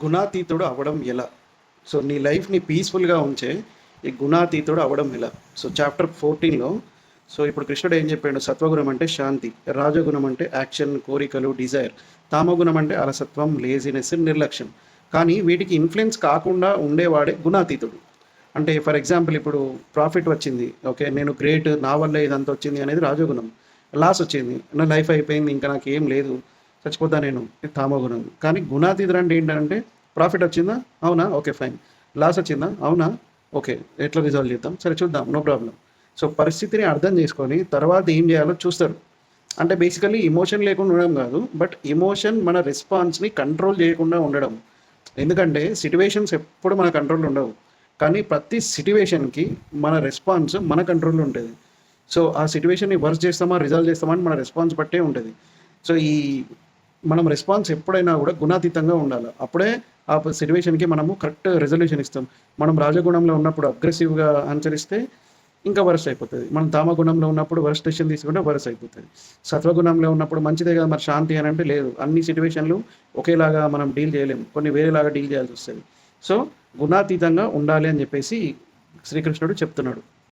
గుణాతీతుడు అవ్వడం ఎలా? సో, నీ లైఫ్‌ని పీస్‌ఫుల్‌గా ఉంచే ఈ గుణాతీతుడు అవ్వడం ఎలా? సో, చాప్టర్ 14లో ఇప్పుడు కృష్ణుడు ఏం చెప్పాడు? సత్వగుణం అంటే శాంతి, రాజగుణం అంటే యాక్షన్, కోరికలు, డిజైర్, తామగుణం అంటే అలసత్వం, లేజినెస్, నిర్లక్ష్యం. కానీ వీటికి ఇన్‌ఫ్లుయెన్స్ కాకుండా ఉండేవాడే గుణాతీతుడు. అంటే ఫర్ ఎగ్జాంపుల్ ఇప్పుడు ప్రాఫిట్ వచ్చింది. ఓకే. నేను గ్రేట్, నా వల్లే ఇదంతా వచ్చింది అనేది రాజగుణం. లాస్ వచ్చింది. నా లైఫ్ అయిపోయింది. ఇంకా నాకేం లేదు. చచ్చిపోతా నేను, తామోగుణం. కానీ గుణాతీతుడు అంటే ఏంటంటే ప్రాఫిట్ వచ్చిందా? అవునా? Okay fine. లాస్ వచ్చిందా? అవునా? ఓకే. ఎట్లా రిజాల్వ్ చేద్దాం? సరే చూద్దాం. No problem. సో, పరిస్థితిని అర్థం చేసుకొని తర్వాత ఏం చేయాలో చూస్తారు. అంటే బేసికల్లీ ఎమోషన్ లేకుండా ఉండడం కాదు. బట్ ఎమోషన్ మన రెస్పాన్స్‌ని కంట్రోల్ చేయకుండా ఉండడం. ఎందుకంటే సిట్యుయేషన్స్ ఎప్పుడు మన కంట్రోల్‌లో ఉండవు. కానీ ప్రతి సిట్యుయేషన్‌కి మన రెస్పాన్స్ మన కంట్రోల్‌లో ఉంటది. సో, ఆ సిట్యుయేషన్‌ని వర్స్ట్ చేస్తామా? రిజాల్వ్ చేస్తామా? అని మన రెస్పాన్స్ బట్టే ఉంటది. సో, మనం రెస్పాన్స్ ఎప్పుడైనా కూడా గుణాతీతంగా ఉండాలి. అప్పుడే ఆ సిట్యుయేషన్‌కి మనము కరెక్ట్ రిజల్యూషన్ ఇస్తాం. మనం రాజగుణంలో ఉన్నప్పుడు అగ్రెసివ్‌గా ఆన్సర్ ఇంకా వరస్ట్ అయిపోతది. మనం తామగుణంలో ఉన్నప్పుడు వరస్ట్ డెసిషన్ తీసుకుంటే వరస్ట్ అయిపోతది. సత్వగుణంలో ఉన్నప్పుడు మంచిదే కదా మరి శాంతి అని అంటే లేదు. అన్ని సిట్యుయేషన్‌లు ఒకేలాగా మనం డీల్ చేయలేము. కొన్ని వేరేలాగా డీల్ చేయాల్సొస్తది. సో, గుణాతీతంగా ఉండాలి అని చెప్పేసి శ్రీకృష్ణుడు చెప్తున్నాడు.